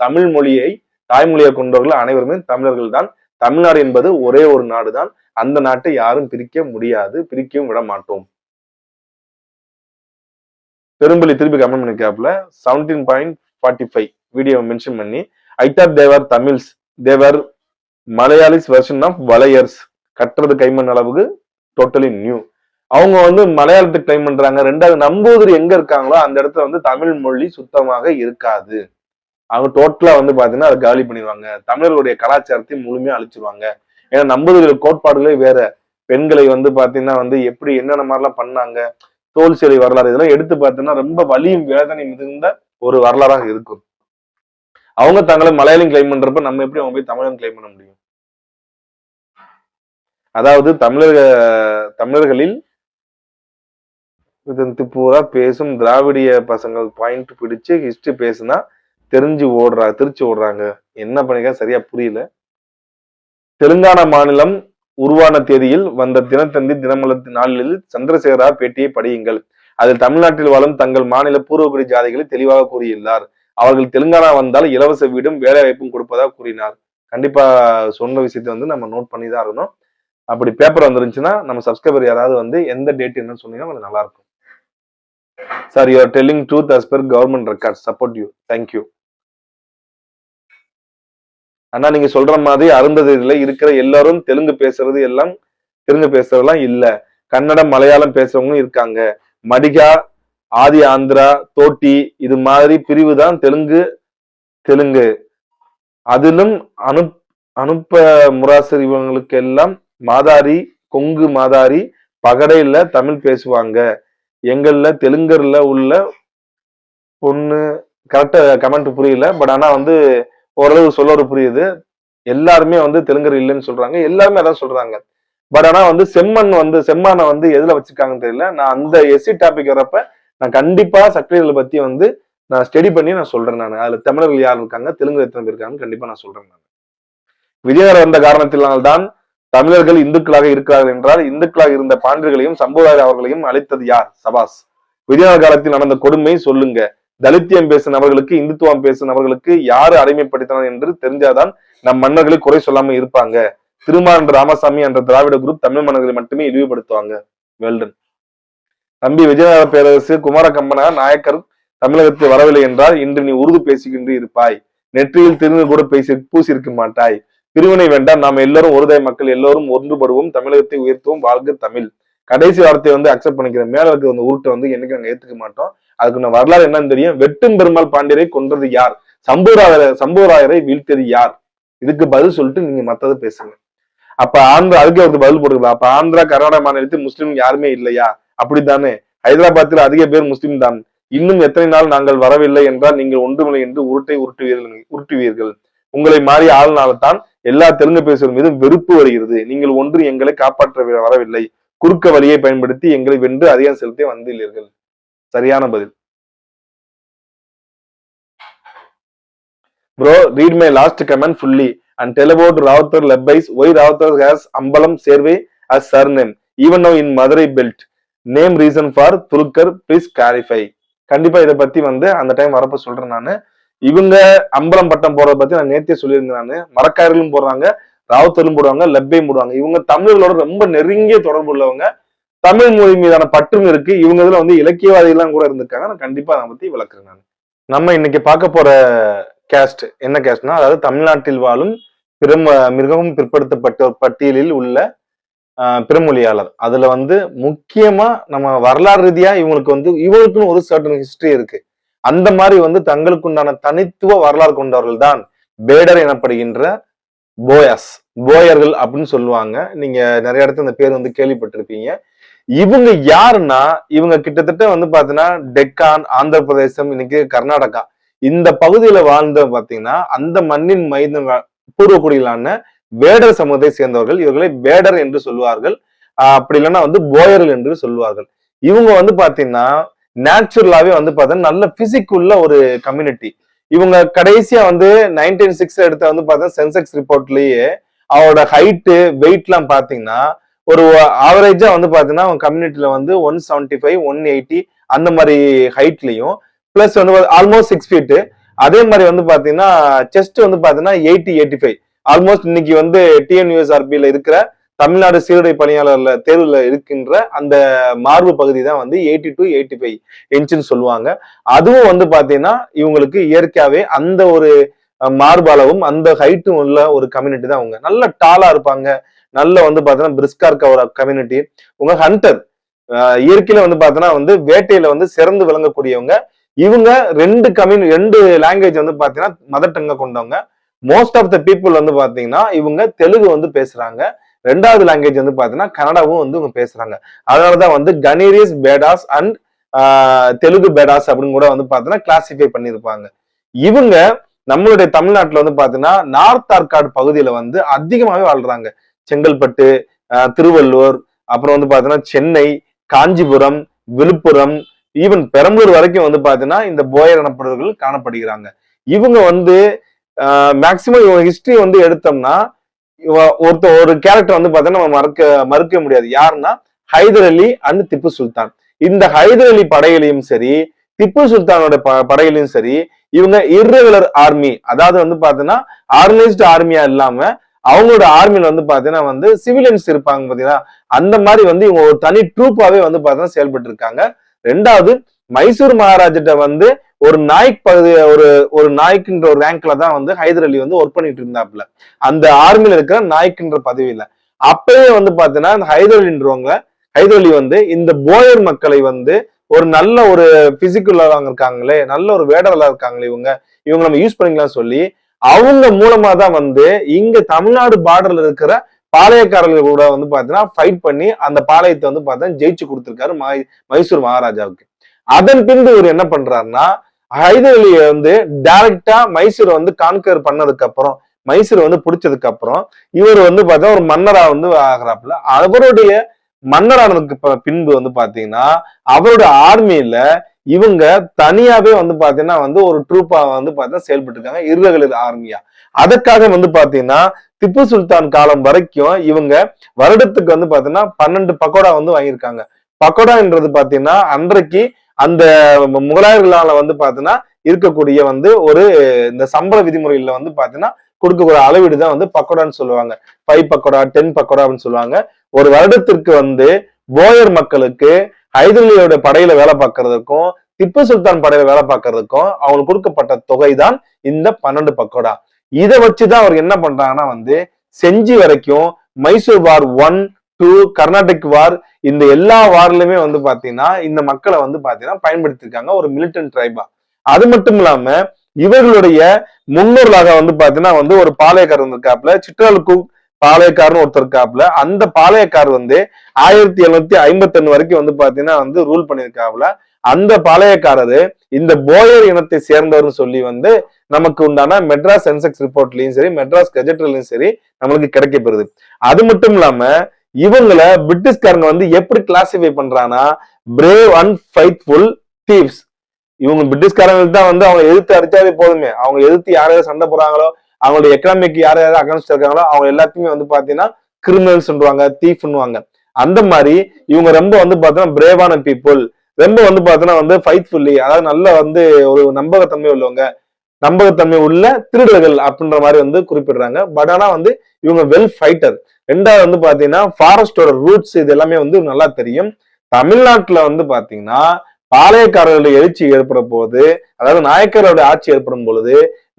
தமிழ் மொழியை தாய்மொழியை கொண்டவர்கள் அனைவருமே தமிழர்கள் தான். தமிழ்நாடு என்பது ஒரே ஒரு நாடு தான். அந்த நாட்டை யாரும் பிரிக்க முடியாது, பிரிக்கவும் விட மாட்டோம். பெரும்பள்ளி திருப்பி கமெண்ட் பண்ணிக்காப்ல 17.45 வீடியோ மென்ஷன் பண்ணி I thought Thevar Tamils Thevar Malayalis version of Valaiyars கட்டுறது கைமண் அளவுக்கு டோட்டலி நியூ. அவங்க வந்து மலையாளத்துக்கு கிளைம் பண்றாங்க. ரெண்டாவது நம்பூதிரி எங்க இருக்காங்களோ அந்த இடத்துல வந்து தமிழ் மொழி சுத்தமாக இருக்காது. அவங்க டோட்டலா வந்து பாத்தீங்கன்னா அதை காலி பண்ணிடுவாங்க. தமிழர்களுடைய கலாச்சாரத்தை முழுமையா அழிச்சிருவாங்க. ஏன்னா நம்பூதிரி கோட்பாடுகளே வேற. பெண்களை வந்து பாத்தீங்கன்னா வந்து எப்படி என்னென்ன மாதிரிலாம் பண்ணாங்க, தோல் சிலை வரலாறு இதெல்லாம் எடுத்து பார்த்தீங்கன்னா ரொம்ப வலியும் வேதனை மிகுந்த ஒரு வரலாறாக இருக்கும். அவங்க தங்களை மலையாளம் கிளைம் பண்றப்ப நம்ம எப்படி அவங்க போய் தமிழன் கிளைம் பண்ண முடியும்? அதாவது தமிழர்களில் பூரா பேசும் திராவிடிய பசங்க பாயிண்ட் பிடிச்சு ஹிஸ்டரி பேசுனா திருச்சி ஓடுறாங்க. என்ன பண்ணிக்க சரியா புரியல. தெலுங்கானா மாநிலம் உருவான தேதியில் வந்த தினத்தந்தி தினமலர் நாளில் சந்திரசேகரா பேட்டியை படியுங்கள். அதில் தமிழ்நாட்டில் வாழும் தங்கள் மாநில பூர்வகுடி ஜாதிகளை தெளிவாக கூறியுள்ளார். அவர்கள் தெலுங்கானா வந்தால் இலவச வீடும் வேலை வாய்ப்பும் கொடுப்பதாக கூறினார். கண்டிப்பா சொன்ன விஷயத்தை வந்து நம்ம நோட் பண்ணி தான் இருக்கணும். அப்படி பேப்பர் வந்துருந்துச்சுன்னா நம்ம சப்ஸ்கிரைபர் யாராவது வந்து எந்த டேட் என்னன்னு சொன்னீங்கன்னா கொஞ்சம் நல்லா இருக்கும். Sir you are telling truth as per government record support you. Thank you. ஆனா நீங்க சொல்ற மாதிரி அருந்ததில இருக்கிற எல்லாரும் தெலுங்கு பேசுறதெல்லாம் இல்ல. கன்னடம் மலையாளம் பேசுறவங்களும் இருக்காங்க. மடிகா ஆதி ஆந்திரா தோட்டி இது மாதிரி பிரிவு தான் தெலுங்கு. அதிலும் அனுப்ப முராசர் இவங்களுக்கு எல்லாம் மாதாரி கொங்கு மாதாரி பகடையில தமிழ் பேசுவாங்க. எங்கள்ல தெலுங்கர்ல உள்ள பொண்ணு கரெக்டா கமெண்ட் புரியல. பட் ஆனா வந்து ஓரளவு சொல்ல புரியுது. எல்லாருமே வந்து தெலுங்கர் இல்லைன்னு சொல்றாங்க. எல்லாருமே அதான் சொல்றாங்க. பட் ஆனா வந்து செம்மானை வந்து எதுல வச்சிருக்காங்கன்னு தெரியல. நான் அந்த எஸ்சி டாபிக் வரப்ப நான் கண்டிப்பா சக்திகளை பத்தி வந்து நான் ஸ்டடி பண்ணி நான் சொல்றேன். நான் அதுல தமிழர்கள் யார் இருக்காங்க, தெலுங்கு எத்தனை பேர் இருக்காங்க கண்டிப்பா நான் சொல்றேன். நான் விஜயநகர் வந்த காரணத்தினால்தான் தமிழர்கள் இந்துக்களாக இருக்கிறார்கள் என்றால் இந்துக்களாக இருந்த பாண்டியர்களையும் சம்புவராயர் அவர்களையும் அழைத்தது யார்? சபாஸ். விஜயநகர காலத்தில் நடந்த கொடுமை சொல்லுங்க. தலித்தியம் பேசும் நபர்களுக்கு இந்துத்துவம் பேசும் நபர்களுக்கு யாரு அடிமைப்படுத்தினார் என்று தெரிஞ்சாதான் நம் மன்னர்களை குறை சொல்லாம இருப்பாங்க. திருமான் ராமசாமி என்ற திராவிட குரூப் தமிழ் மன்னர்களை மட்டுமே இழிவுபடுத்துவாங்க. வெல்டன். தம்பி விஜயநகர பேரரசு குமார கம்பனா நாயக்கர் தமிழகத்தில் வரவில்லை என்றால் இன்று நீ உருது பேசிக்கின்று இருப்பாய். நெற்றியில் திருநீர் கூட பூசியிருக்க மாட்டாய். பிரிவினை வேண்டாம், நாம் எல்லாரும் ஒருதாய் மக்கள், எல்லோரும் ஒன்றுபடுவோம், தமிழகத்தை உயர்த்துவோம், வாழ்க தமிழ். கடைசி வார்த்தையை வந்து அக்செப்ட் பண்ணிக்கிறேன். மேல இருக்க அந்த உருட்டை வந்து என்னைக்கு நாங்க ஏத்துக்க மாட்டோம். அதுக்கு நான் வரலாறு என்னன்னு தெரியும். வெட்டும் பெருமாள் பாண்டியரை கொன்றது யார்? சம்புவராயரை வீழ்த்தியது யார்? இதுக்கு பதில் சொல்லிட்டு நீங்க மத்தது பேசுங்க. அப்ப ஆந்திரா, அதுக்கு அவருக்கு பதில் போட்டுக்கலாம். அப்ப ஆந்திரா கர்நாடகா மாநிலத்தில் முஸ்லீம் யாருமே இல்லையா? அப்படித்தானே? ஹைதராபாத்தில் அதிக பேர் முஸ்லீம் தான். இன்னும் எத்தனை நாள் நாங்கள் வரவில்லை என்றால் நீங்கள் ஒன்றுமில்லை என்று உருட்டுவீர்கள். உங்களை மாறி ஆளுநாளத்தான் எல்லா தெலுங்கு பேசுவதன் மீதும் வெறுப்பு வருகிறது. நீங்கள் ஒன்று எங்களை காப்பாற்ற வரவில்லை, குறுக்க வழியை பயன்படுத்தி எங்களை வென்று அதிகம் செலுத்தி வந்துள்ளீர்கள். சரியான பதில். Bro, read my last comment fully and tell about Ravatar Lebbais. Why Ravatar has Ambalam Serve as surname, even now in Madurai belt. Name reason for Thulkar, please clarify. கண்டிப்பா இதை பத்தி வந்து அந்த டைம் வரப்ப சொல்றேன் நானு. இவங்க அம்பலம் பட்டம் போறதை பத்தி நான் நேத்தே சொல்லியிருந்தேன் நானு. மரக்காரர்களும் போடுறாங்க, ராவுத்தரும் போடுவாங்க, லெப்பையும் போடுவாங்க. இவங்க தமிழர்களோட ரொம்ப நெருங்கிய தொடர்பு உள்ளவங்க. தமிழ் மொழி மீதான பற்றும் இருக்கு. இவங்க இதுல வந்து இலக்கியவாதிகள்லாம் கூட இருந்திருக்காங்க. நான் கண்டிப்பா அதை பத்தி விளக்குறேன் நான். நம்ம இன்னைக்கு பார்க்க போற கேஸ்ட் என்ன கேஸ்ட்னா, அதாவது தமிழ்நாட்டில் வாழும் மிகவும் பிற்படுத்தப்பட்ட பட்டியலில் உள்ள பிறமொழியாளர். அதுல வந்து முக்கியமா நம்ம வரலாறு ரீதியா இவங்களுக்குன்னு ஒரு சர்டன் ஹிஸ்டரி இருக்கு. அந்த மாதிரி வந்து தங்களுக்கு உண்டான தனித்துவ வரலாறு கொண்டவர்கள் தான் பேடர் எனப்படுகின்ற போயர்கள் அப்படின்னு சொல்லுவாங்க. நீங்க நிறைய இடத்துல இந்த பேர் வந்து கேள்விப்பட்டிருப்பீங்க. இவங்க யாருன்னா, இவங்க கிட்டத்தட்ட வந்து பாத்தீங்கன்னா டெக்கான், ஆந்திர பிரதேசம், இன்னைக்கு கர்நாடகா, இந்த பகுதியில வாழ்ந்த பாத்தீங்கன்னா அந்த மண்ணின் பூர்வக்குடிகளான வேடர் சமூகத்தை சேர்ந்தவர்கள். இவர்களை வேடர் என்று சொல்லுவார்கள். அப்படி இல்லைன்னா வந்து போயர்கள் என்று சொல்லுவார்கள். இவங்க வந்து பாத்தீங்கன்னா நேச்சுரலாவே வந்து பாத்தீங்கன்னா நல்ல பிசிக் உள்ள ஒரு கம்யூனிட்டி. இவங்க கடைசியா வந்து 1906 எடுத்த வந்து பாத்தீங்கன்னா சென்செக்ஸ் ரிப்போர்ட்லயே அவரோட ஹைட்டு வெயிட் எல்லாம் பாத்தீங்கன்னா ஒரு ஆவரேஜா வந்து பாத்தீங்கன்னா அவங்க கம்யூனிட்டியில வந்து 175, 180 அந்த மாதிரி ஹைட்லயும், பிளஸ் வந்து ஆல்மோஸ்ட் 6 feet. அதே மாதிரி வந்து பாத்தீங்கன்னா செஸ்ட் வந்து பாத்தீங்கன்னா 80, 85. ஆல்மோஸ்ட் இன்னைக்கு வந்து டிஎன்யூஎஸ்ஆர்பியில இருக்கிற தமிழ்நாடு சீருடை பணியாளர்ல தேர்வுல இருக்கின்ற அந்த மார்பு பகுதி தான் வந்து 80 to 85 இன்ச்சுன்னு சொல்லுவாங்க. அதுவும் வந்து பாத்தீங்கன்னா இவங்களுக்கு இயற்கையாவே அந்த ஒரு மார்பு அளவும் அந்த ஹைட்டும் உள்ள ஒரு கம்யூனிட்டி தான். அவங்க நல்ல டாலா இருப்பாங்க. நல்ல வந்து பாத்தீங்கன்னா பிரிஸ்கா இருக்க ஒரு கம்யூனிட்டி. உங்க ஹண்டர் இயற்கையில வந்து பாத்தீங்கன்னா வந்து வேட்டையில வந்து சிறந்து விளங்கக்கூடியவங்க. இவங்க ரெண்டு லாங்குவேஜ் வந்து பாத்தீங்கன்னா மதர் டங்கா கொண்டவங்க. மோஸ்ட் ஆஃப் த பீப்புள் வந்து பாத்தீங்கன்னா இவங்க தெலுங்கு வந்து பேசுறாங்க. ரெண்டாவது லாங்குவேஜ் வந்து பாத்தீங்கன்னா கன்னடாவும் வந்து இவங்க பேசுறாங்க. அதனாலதான் வந்து கனேரியஸ் பேடாஸ் அண்ட் தெலுங்கு பேடாஸ் அப்படின்னு கூட வந்து பாத்தீங்கன்னா கிளாசிஃபை பண்ணியிருப்பாங்க. இவங்க நம்மளுடைய தமிழ்நாட்டுல வந்து பாத்தீங்கன்னா நார்த் ஆர்காடு பகுதியில வந்து அதிகமாவே வாழ்றாங்க. செங்கல்பட்டு, திருவள்ளூர், அப்புறம் வந்து பாத்தீங்கன்னா சென்னை, காஞ்சிபுரம், விழுப்புரம், ஈவன் பெரம்பலூர் வரைக்கும் வந்து பாத்தீங்கன்னா இந்த போயர் எனப்படுவர்கள் காணப்படுகிறாங்க. இவங்க வந்து மேக்சிமம் இவங்க ஹிஸ்டரி வந்து எடுத்தோம்னா ஒரு கேரக்டர் வந்து பாத்தீங்கன்னா நம்ம மறுக்க முடியாது. யாருன்னா ஹைதர் அலி அண்ட் திப்பு சுல்தான். இந்த ஹைதர் அலி படையிலையும் சரி, திப்பு சுல்தானோட படையிலையும் சரி, இவங்க இர்ரெகுலர் ஆர்மி, அதாவது வந்து பாத்தீங்கன்னா ஆர்கனைஸ்டு ஆர்மியா இல்லாம அவங்களோட ஆர்மியில வந்து பாத்தீங்கன்னா வந்து சிவிலியன்ஸ் இருப்பாங்க பாத்தீங்கன்னா, அந்த மாதிரி வந்து இவங்க ஒரு தனி ட்ரூப்பாவே வந்து பாத்தீங்கன்னா செயல்பட்டு இருக்காங்க. ரெண்டாவது, மைசூர் மகாராஜிட்ட வந்து ஒரு நாய்க் பகுதி ஒரு நாய்க்குன்ற ஒரு ரேங்க்ல தான் வந்து ஹைதர் அலி வந்து ஒர்க் பண்ணிட்டு இருந்தாப்புல. அந்த ஆர்மியில இருக்கிற நாய்க்குன்ற பதவியில அப்பவே வந்து பாத்தீங்கன்னா இந்த ஹைதர் அலி வந்து இந்த போயர் மக்களை வந்து ஒரு நல்ல ஒரு பிசிக்கலாக இருக்காங்களே, நல்ல ஒரு வேடர்களா இருக்காங்களே, இவங்க நம்ம யூஸ் பண்ணிக்கலாம் சொல்லி அவங்க மூலமா தான் வந்து இங்க தமிழ்நாடு பார்டர்ல இருக்கிற பாளையக்காரர்கள் கூட வந்து பாத்தீங்கன்னா ஃபைட் பண்ணி அந்த பாளையத்தை வந்து பாத்தீங்கன்னா ஜெயிச்சு கொடுத்திருக்காரு மைசூர் மகாராஜாவுக்கு. அதன் பின்பு இவர் என்ன பண்றாருன்னா, ஹைதர் அலியை வந்து டைரக்டா மைசூரை வந்து கான்கர் பண்ணதுக்கு அப்புறம், மைசூரை வந்து பிடிச்சதுக்கு அப்புறம் இவர் வந்து பாத்தீங்கன்னா ஒரு மன்னரா வந்து ஆகிறாப்புல. அவருடைய மன்னரானதுக்கு பின்பு வந்து பாத்தீங்கன்னா அவரோட ஆர்மியில இவங்க தனியாவே வந்து பாத்தீங்கன்னா வந்து ஒரு ட்ரூப்பா வந்து பாத்தீங்கன்னா செயல்பட்டு இருக்காங்க, இர்ரெகுலர் ஆர்மியா. அதற்காக வந்து பாத்தீங்கன்னா திப்பு சுல்தான் காலம் வரைக்கும் இவங்க வருடத்துக்கு வந்து பாத்தீங்கன்னா 12 பக்கோடா வந்து வாங்கியிருக்காங்க. பக்கோடான்றது பாத்தீங்கன்னா அன்றைக்கு அந்த முகலாயர்களால வந்து பாத்தீங்கன்னா இருக்கக்கூடிய வந்து ஒரு இந்த சம்பள விதிமுறையில வந்து பாத்தீங்கன்னா கொடுக்கக்கூடிய அளவீடு தான் வந்து பக்கோடான்னு சொல்லுவாங்க. 5 பக்கோடா, 10 பக்கோடா அப்படின்னு சொல்லுவாங்க. ஒரு வருடத்திற்கு வந்து போயர் மக்களுக்கு ஹைதர் அலியோட படையில வேலை பார்க்கறதுக்கும் திப்பு சுல்தான் படையில வேலை பார்க்கறதுக்கும் அவங்களுக்கு கொடுக்கப்பட்ட தொகை தான் இந்த 12 பக்கோடா. இதை வச்சுதான் அவர் என்ன பண்றாங்கன்னா வந்து செஞ்சி வரைக்கும் மைசூர் வார் 1, 2, கர்நாடிக் வார், இந்த எல்லா வார்லயுமே வந்து பாத்தீங்கன்னா இந்த மக்களை வந்து பாத்தீங்கன்னா பயன்படுத்திருக்காங்க ஒரு மிலிட்டன்ட் ட்ரைபா. அது மட்டும் இல்லாம இவர்களுடைய முன்னோர்களாக வந்து பாத்தீங்கன்னா வந்து ஒரு பாளையக்காரர் இருக்காப்புல, சிட்ரலுக்கு பாளையக்காரன் ஒருத்தர் இருக்காப்புல. அந்த பாளையக்காரர் வந்து 1751 வரைக்கும் வந்து பாத்தீங்கன்னா வந்து ரூல் பண்ணியிருக்காப்புல. அந்த பாளையக்காரரு இந்த போயர் இனத்தை சேர்ந்தவர்னு சொல்லி வந்து நமக்கு உண்டான மெட்ராஸ் சென்செக்ஸ் ரிப்போர்ட்லயும் சரி, மெட்ராஸ் கெஜெட்லயும் சரி நம்மளுக்கு கிடைக்கப்பெறுது. அது மட்டும் இல்லாம இவங்களை பிரிட்டிஷ்காரங்க வந்து எப்படி கிளாசிஃபை பண்றாங்கன்னா பிரேவ் அண்ட் ஃபைட்ஃபுல் தீவ்ஸ். இவங்க பிரிட்டிஷ்காரங்களுக்கு தான் வந்து அவங்க எதிர்த்து அடிச்சாவே போதுமே, அவங்க எதிர்த்து யாராவது சண்டை போறாங்களோ, அவங்களுடைய எக்கனாமிக் யார் யாராவது அகன்ஸ்ட் இருக்காங்களோ அவங்க எல்லாத்தையுமே வந்து பாத்தீங்கன்னா கிரிமினல்ஸ் சொல்லுவாங்க, தீஃப்னுவாங்க. அந்த மாதிரி இவங்க ரொம்ப வந்து பாத்தீங்கன்னா பிரேவான பீப்புள், ரொம்ப வந்து பாத்தீங்கன்னா வந்து ஃபைட்ஃபுல்லி, அதாவது நல்ல வந்து ஒரு நம்பகத்தன்மை உள்ளவங்க, நம்பகத்தன்மை உள்ள திருடர்கள் அப்படின்ற மாதிரி வந்து குறிப்பிடுறாங்க. பட் ஆனா வந்து இவங்க வெல் ஃபைட்டர். ரெண்டாவது வந்து பாத்தீங்கன்னா ஃபாரஸ்டோட ரூட்ஸ் இது எல்லாமே வந்து நல்லா தெரியும். தமிழ்நாட்டுல வந்து பாத்தீங்கன்னா பாளையக்காரர்களுடைய எழுச்சி ஏற்பட போது, அதாவது நாயக்கரோட ஆட்சி ஏற்படும் பொழுது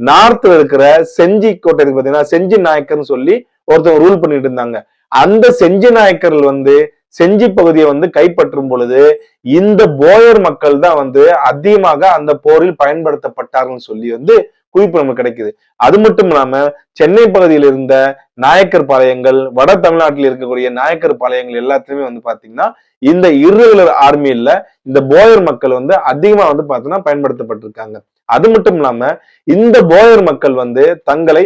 நார்த்ல இருக்கிற செஞ்சி கோட்டை பாத்தீங்கன்னா செஞ்சி நாயக்கர்னு சொல்லி ஒருத்தவங்க ரூல் பண்ணிட்டு இருந்தாங்க. அந்த செஞ்சி நாயக்கர்கள் வந்து செஞ்சி பகுதியை வந்து கைப்பற்றும் பொழுது இந்த போயர் மக்கள் தான் வந்து அதிகமாக அந்த போரில் பயன்படுத்தப்பட்டார்கள் சொல்லி வந்து குறிப்பு நமக்கு கிடைக்குது. அது மட்டும் இல்லாம சென்னை பகுதியில் இருந்த நாயக்கர் பாளையங்கள், வட தமிழ்நாட்டில் இருக்கக்கூடிய நாயக்கர் பாளையங்கள் எல்லாத்துலயுமே வந்து பாத்தீங்கன்னா இந்த இர்ரெகுலர் ஆர்மியில இந்த போயர் மக்கள் வந்து அதிகமா வந்து பாத்தீங்கன்னா பயன்படுத்தப்பட்டிருக்காங்க. அது மட்டும் இல்லாம இந்த போயர் மக்கள் வந்து தங்களை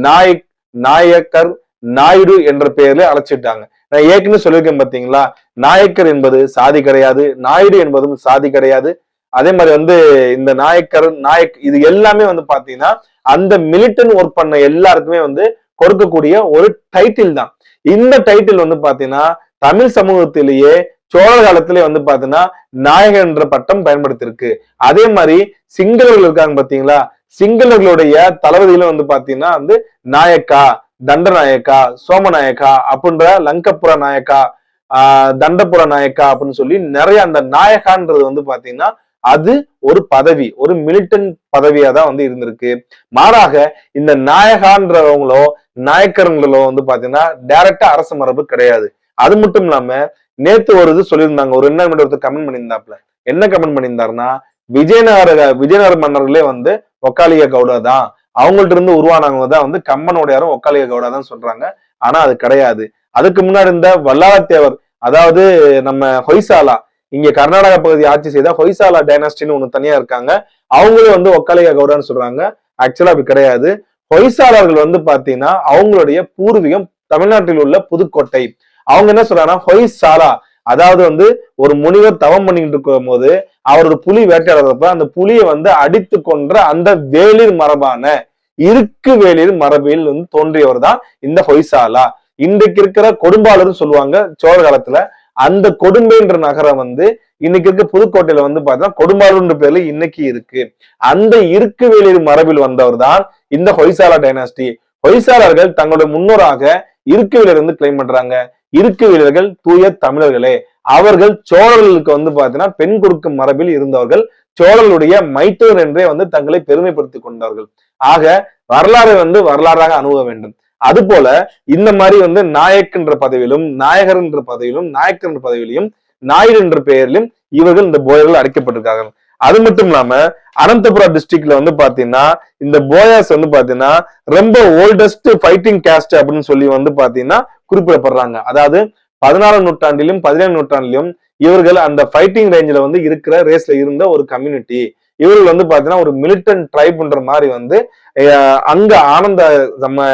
நாயக், நாயக்கர், நாயுடு என்ற பெயர்ல அழைச்சிட்டாங்க. நான் ஏற்கனவே சொல்லியிருக்கேன் பாத்தீங்களா, நாயக்கர் என்பது சாதி கிடையாது, நாயுடு என்பதும் சாதி கிடையாது. அதே மாதிரி வந்து இந்த நாயக்கர், நாயக் இது எல்லாமே வந்து பாத்தீங்கன்னா அந்த மிலிட்டன் ஒர்க் பண்ண எல்லாருக்குமே வந்து கொடுக்கக்கூடிய ஒரு டைட்டில் தான். இந்த டைட்டில் வந்து பாத்தீங்கன்னா தமிழ் சமூகத்திலேயே சோழர் காலத்திலே வந்து பாத்தீங்கன்னா நாயகர் என்ற பட்டம் பயன்படுத்திருக்கு. அதே மாதிரி சிங்களர்கள் இருக்காங்க பாத்தீங்களா, சிங்களர்களுடைய தளபதியில வந்து பாத்தீங்கன்னா வந்து நாயக்கா, தண்டநாயக்கா, சோமநாயக்கா அப்படின்ற லங்கப்புற நாயக்கா, தண்டபுர நாயக்கா அப்படின்னு சொல்லி நிறைய அந்த நாயகான்றது வந்து பாத்தீங்கன்னா அது ஒரு பதவி, ஒரு மிலிட்டன் பதவியா தான் வந்து இருந்திருக்கு. மாறாக இந்த நாயகான்றவங்களோ நாயக்கருங்களோ வந்து பாத்தீங்கன்னா டைரக்டா அரசு மரபு கிடையாது. அது மட்டும் இல்லாம நேத்து ஒரு இது சொல்லியிருந்தாங்க, ஒரு என்ன ஒருத்தர் கமெண்ட் பண்ணியிருந்தாப்ல. என்ன கமெண்ட் பண்ணியிருந்தாருன்னா விஜயநகர மன்னர்களே வந்து ஒக்காலிய கவுடா தான், அவங்கள்ட்ட இருந்து உருவானவங்க தான் வந்து கம்பனோடையாரும் ஒக்காலிய கவுடா தான் சொல்றாங்க. ஆனா அது கிடையாது. அதுக்கு முன்னாடி இருந்த வல்லாளத்தேவர், அதாவது நம்ம ஹொய்சாலா, இங்க கர்நாடக பகுதி ஆட்சி செய்த ஹொய்சாலா டைனாஸ்டின்னு ஒண்ணு தனியா இருக்காங்க, அவங்களும் வந்து ஒக்காலிய கவுடான்னு சொல்றாங்க. ஆக்சுவலா அப்படி கிடையாது. ஹொய்சாலர்கள் வந்து பாத்தீங்கன்னா அவங்களுடைய பூர்வீகம் தமிழ்நாட்டில் உள்ள புதுக்கோட்டை. அவங்க என்ன சொல்றாங்கன்னா ஹொய்சாலா, அதாவது வந்து ஒரு முனிவர் தவம் பண்ணிட்டு இருக்கும் போது அவரோட புலி வேட்டையாடுறப்ப அந்த புலியை வந்து அடித்து கொன்ற அந்த வேளிர் மரபான இருக்கு வேளிர் மரபில் வந்து தோன்றியவர் தான் இந்த ஹொய்சாலா. இன்றைக்கு இருக்கிற கொடும்பாளூர் சொல்லுவாங்க சோழ காலத்துல. அந்த கொடும்பைன்ற நகரம் வந்து இன்னைக்கு இருக்க புதுக்கோட்டையில வந்து பாத்தீங்கன்னா கொடும்பாளூர்ன்ற பேர்ல இன்னைக்கு இருக்கு. அந்த இருக்கு வேளிர் மரபில் வந்தவர் தான் இந்த ஹொய்சாலா டைனாஸ்டி. ஹொய்சாலர்கள் தங்களுடைய முன்னோராக இருக்கு வேளிர் வந்து கிளைம் பண்றாங்க. இருக்கு வீரர்கள் தூய தமிழர்களே. அவர்கள் சோழர்களுக்கு வந்து பாத்தீங்கன்னா பெண் கொடுக்கும் மரபில் இருந்தவர்கள், சோழர்களுடைய மைத்தூர் என்றே வந்து தங்களை பெருமைப்படுத்திக் கொண்டார்கள். ஆக வரலாறு வந்து வரலாறாக அணுக வேண்டும். அது போல இந்த மாதிரி வந்து நாயக் என்ற பதவியிலும், நாயகர் என்ற பதவியிலும், நாயக்கர் என்ற பதவியிலும், நாயுடு என்ற பெயரிலும் இவர்கள் இந்த போயர்கள் அழைக்கப்பட்டிருக்கார்கள். அது மட்டும் இல்லாம அனந்தபுரா டிஸ்ட்ரிக்ட்ல வந்து பாத்தீங்கன்னா இந்த போயாஸ் வந்து பாத்தீங்கன்னா ரொம்ப ஓல்டஸ்ட் ஃபைட்டிங் கேஸ்ட் அப்படின்னு சொல்லி வந்து பாத்தீங்கன்னா குறிப்பிடப்படுறாங்க. அதாவது 16ஆம் நூற்றாண்டிலும் 17ஆம் நூற்றாண்டிலும் இவர்கள் அந்த ஃபைட்டிங் ரேஞ்சில வந்து இருக்கிற ரேஸ்ல இருந்த ஒரு கம்யூனிட்டி. இவர்கள் வந்து பாத்தீங்கன்னா ஒரு மிலிட்டன் ட்ரைப்ன்ற மாதிரி வந்து அங்க நம்ம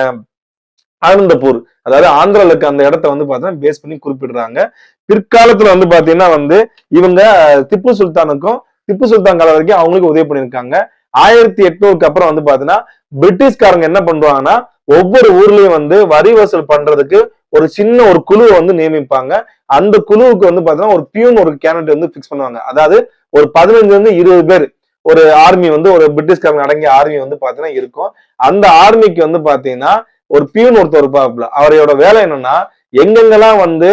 ஆனந்தபூர், அதாவது ஆந்திராவுக்கு அந்த இடத்த வந்து பாத்தீங்கன்னா பேஸ் பண்ணி குறிப்பிடுறாங்க. பிற்காலத்துல வந்து பாத்தீங்கன்னா வந்து இவங்க திப்பு சுல்தான் காலம் வரைக்கும் அவங்களுக்கு உதவி பண்ணியிருக்காங்க. 1800க்கு அப்புறம் வந்து பாத்தீங்கன்னா பிரிட்டிஷ்காரங்க என்ன பண்றாங்கன்னா ஒவ்வொரு ஊர்லயும் வந்து வரி வசூல் பண்றதுக்கு ஒரு சின்ன ஒரு குழுவை வந்து நியமிப்பாங்க. அந்த குழுவுக்கு வந்து பாத்தீங்கன்னா ஒரு பியூன், ஒரு கேண்டட் வந்து பிக்ஸ் பண்ணுவாங்க. அதாவது ஒரு 15-20 பேர் ஒரு ஆர்மி வந்து ஒரு பிரிட்டிஷ்காரங்க அடங்கிய ஆர்மி வந்து பாத்தீங்கன்னா இருக்கும். அந்த ஆர்மிக்கு வந்து பாத்தீங்கன்னா ஒரு பியூன் ஒருத்தர் இருப்பாப்புல. அவரோட வேலை என்னன்னா எங்கெங்கெல்லாம் வந்து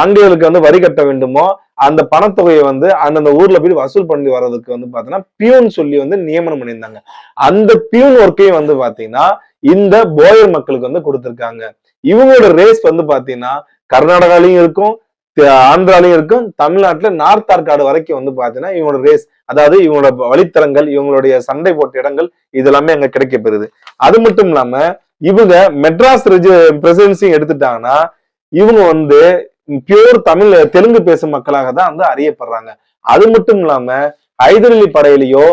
ஆங்கிலேயர்களுக்கு வந்து வரி கட்ட வேண்டுமோ அந்த பணத்தொகையை வந்து அந்தந்த ஊர்ல போய் வசூல் பண்ணி வர்றதுக்கு வந்து பாத்தீங்கன்னா பியூன் சொல்லி வந்து நியமனம் பண்ணியிருந்தாங்க. அந்த பியூன் ஒர்க்கையும் வந்து பாத்தீங்கன்னா இந்த போயர் மக்களுக்கு வந்து கொடுத்திருக்காங்க. இவங்களோட ரேஸ் வந்து பாத்தீங்கன்னா கர்நாடகாலையும் இருக்கும், ஆந்திராலையும் இருக்கும், தமிழ்நாட்டுல நார்த் ஆர்காடு வரைக்கும் வந்து பாத்தீங்கன்னா இவங்களோட ரேஸ், அதாவது இவங்களோட வழித்தரங்கள், இவங்களுடைய சண்டை போட்ட இடங்கள் இதெல்லாமே அங்க கிடைக்க பெறுது. அது மட்டும் இல்லாம இவங்க மெட்ராஸ் பிரசிடென்சி எடுத்துட்டாங்கன்னா இவங்க வந்து பியூர் தமிழ் தெலுங்கு பேசும் மக்களாக தான் வந்து அறியப்படுறாங்க. அது மட்டும் இல்லாம ஹைதர் அலி படையிலையோ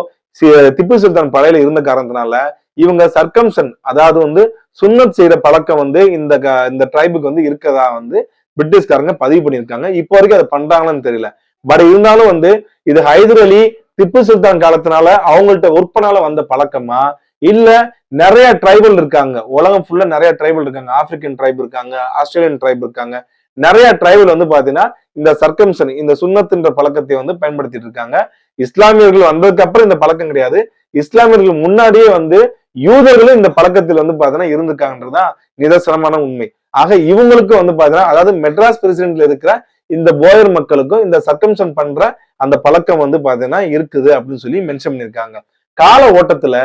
திப்பு சுல்தான் படையில இருந்த காரணத்தினால இவங்க சர்க்கம்சன், அதாவது வந்து சுன்னத் செய்யற பழக்கம் வந்து இந்த ட்ரைபுக்கு வந்து இருக்கதா வந்து பிரிட்டிஷ்காரங்க பதிவு பண்ணியிருக்காங்க. இப்போ வரைக்கும் அதை பண்றாங்கன்னு தெரியல. பட் இருந்தாலும் வந்து இது ஹைதர் அலி திப்பு சுல்தான் காலத்தினால அவங்கள்ட்ட உற்பனால வந்த பழக்கமா, இல்ல நிறைய ட்ரைபல் இருக்காங்க, உலகம் ஃபுல்லா நிறைய ட்ரைபல் இருக்காங்க, ஆப்பிரிக்கன் ட்ரைப் இருக்காங்க, ஆஸ்திரேலியன் ட்ரைப் இருக்காங்க, நிறைய ட்ரைபல் வந்து பாத்தீங்கன்னா இந்த சர்க்கம்சன், இந்த சுன்னத்துன்ற பழக்கத்தை வந்து பயன்படுத்திட்டு இருக்காங்க. இஸ்லாமியர்கள் வந்ததுக்கு அப்புறம் இந்த பழக்கம் கிடையாது. இஸ்லாமியர்கள் முன்னாடியே வந்து யூதர்களும் இந்த பழக்கத்தில் வந்து பாத்தீங்கன்னா இருந்திருக்காங்கன்றதுதான் நிதர்சனமான உண்மை. ஆக இவங்களுக்கு வந்து பாத்தீங்கன்னா, அதாவது மெட்ராஸ் பிரசிடென்ட்ல இருக்கிற இந்த போயர் மக்களுக்கும் இந்த சர்க்கம்சன் பண்ற அந்த பழக்கம் வந்து பாத்தீங்கன்னா இருக்குது அப்படின்னு சொல்லி மென்ஷன் பண்ணிருக்காங்க. கால ஓட்டத்துல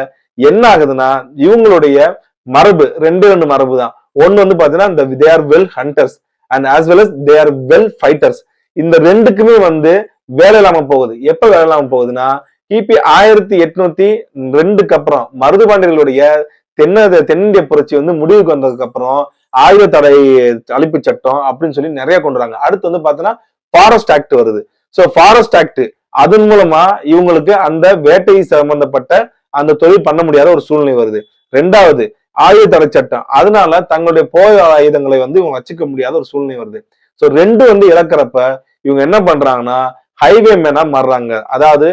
என்ன ஆகுதுன்னா இவங்களுடைய மரபு ரெண்டு மரபு தான். ஒன்னு வந்து பாத்தீங்கன்னா இந்த they are well hunters and as well as they are well fighters. இந்த ரெண்டுக்குமே வந்து வேலை இல்லாம போகுது. எப்ப வேலை இல்லாம போகுதுன்னா கிபி 1802க்கு அப்புறம் மருதுபாண்டியர்களுடைய தென்னிந்திய புரட்சி வந்து முடிவுக்கு வந்ததுக்கு அப்புறம் ஆயுத தடை அழிப்பு சட்டம் அப்படின்னு சொல்லி நிறைய கொண்டு வராங்க. அடுத்து வந்து பாத்தீங்கன்னா ஃபாரஸ்ட் ஆக்ட் வருது. சோ ஃபாரஸ்ட் ஆக்ட் அதன் மூலமா இவங்களுக்கு அந்த வேட்டை சம்பந்தப்பட்ட அந்த தொழில் பண்ண முடியாத ஒரு சூழ்நிலை வருது. ரெண்டாவது ஆயுத தடை சட்டம், அதனால தங்களுடைய போர் ஆயுதங்களை வந்து இவங்க வச்சுக்க முடியாத ஒரு சூழ்நிலை வருது. சோ ரெண்டு வந்து இழக்கிறப்ப இவங்க என்ன பண்றாங்கன்னா ஹைவே மேனா மாறுறாங்க. அதாவது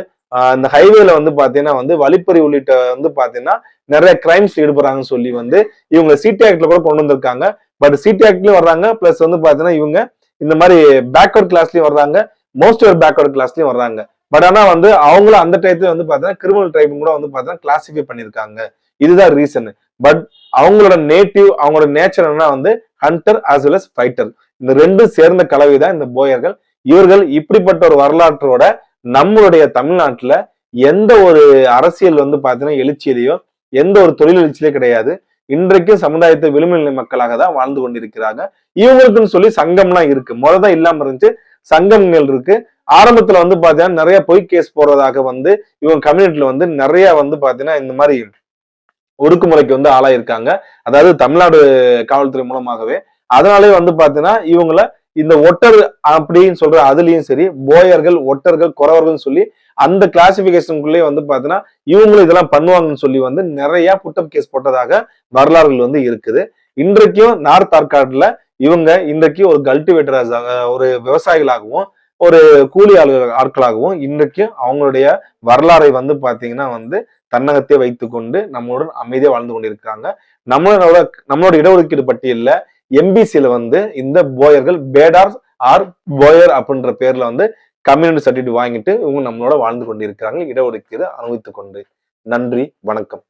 இந்த ஹைவேல வந்து பாத்தீங்கன்னா வந்து வழிப்பறி உள்ளிட்ட வந்து பாத்தீங்கன்னா நிறைய கிரைம்ஸ் ஈடுபடுறாங்கன்னு சொல்லி வந்து இவங்க சிடி ஆக்ட்ல கூட கொண்டு வந்திருக்காங்க. பட் சிடி ஆக்ட்லயும் வர்றாங்க, பிளஸ் வந்து பாத்தீங்கன்னா இவங்க இந்த மாதிரி பேக்வர்ட் கிளாஸ்லயும் வர்றாங்க, மோஸ்ட் பேக்வர்ட் கிளாஸ்லயும் வர்றாங்க. பட் ஆனா வந்து அவங்களும் அந்த டயத்துல வந்து பாத்தீங்கன்னா கிரிமினல் ட்ரைபும் கூட வந்து பாத்தீங்கன்னா கிளாசிஃபை பண்ணிருக்காங்க. இதுதான் ரீசன். பட் அவங்களோட நேட்டிவ், அவங்களோட நேச்சர் என்ன வந்து hunter as well as fighter. இந்த ரெண்டும் சேர்ந்த கலவைதான் இந்த போயர்கள். இவர்கள் இப்படிப்பட்ட ஒரு வரலாற்றோட நம்மளுடைய தமிழ்நாட்டுல எந்த ஒரு அரசியல் வந்து பாத்தீங்கன்னா எழுச்சியிலையோ எந்த ஒரு தொழில் எழுச்சியிலே கிடையாது. இன்றைக்கும் சமுதாயத்தை விளிம்பு நிலை மக்களாக தான் வாழ்ந்து கொண்டிருக்கிறாங்க. இவங்களுக்குன்னு சொல்லி சங்கம்லாம் இருக்கு. முதல்தான் இல்லாம இருந்துச்சு, சங்கங்கள் இருக்கு. ஆரம்பத்துல வந்து பாத்தீங்கன்னா நிறைய பொய் கேஸ் போடுறதாக வந்து இவங்க கம்யூனிட்டில வந்து நிறைய வந்து பாத்தீங்கன்னா இந்த மாதிரி ஒடுக்குமுறைக்கு வந்து ஆளாயிருக்காங்க. அதாவது தமிழ்நாடு காவல்துறை மூலமாகவே. அதனாலே வந்து பாத்தீங்கன்னா இவங்கள இந்த ஒட்டர் அப்படின்னு சொல்ற அதுலயும் சரி, போயர்கள், ஒட்டர்கள், குறவர்கள் சொல்லி அந்த கிளாசிபிகேஷனுக்குள்ளே வந்து பாத்தீங்கன்னா இவங்களும் இதெல்லாம் பண்ணுவாங்கன்னு சொல்லி வந்து நிறைய புட்டப் கேஸ் போட்டதாக வரலாறுகள் வந்து இருக்குது. இன்றைக்கும் நார்த் ஆர்காட்ல இவங்க இன்றைக்கு ஒரு கல்டிவேட்டர், ஒரு விவசாயிகளாகவும் ஒரு கூலி ஆட்களாகவும் இன்றைக்கும் அவங்களுடைய வரலாறை வந்து பாத்தீங்கன்னா வந்து தன்னகத்தை வைத்துக் கொண்டு நம்மளுடன் அமைதியா வாழ்ந்து கொண்டிருக்கிறாங்க. நம்மளோட இடஒதுக்கீடு பட்டியல்ல எம்பிசில வந்து இந்த போயர்கள் பேடார் ஆர் போயர் அப்படின்ற பேர்ல வந்து கம்யூனிட்டி சர்டிபிகேட் வாங்கிட்டு இவங்க நம்மளோட வாழ்ந்து கொண்டிருக்கிறாங்க, இடஒதுக்கீடு அனுபவித்துக் கொண்டு. நன்றி, வணக்கம்.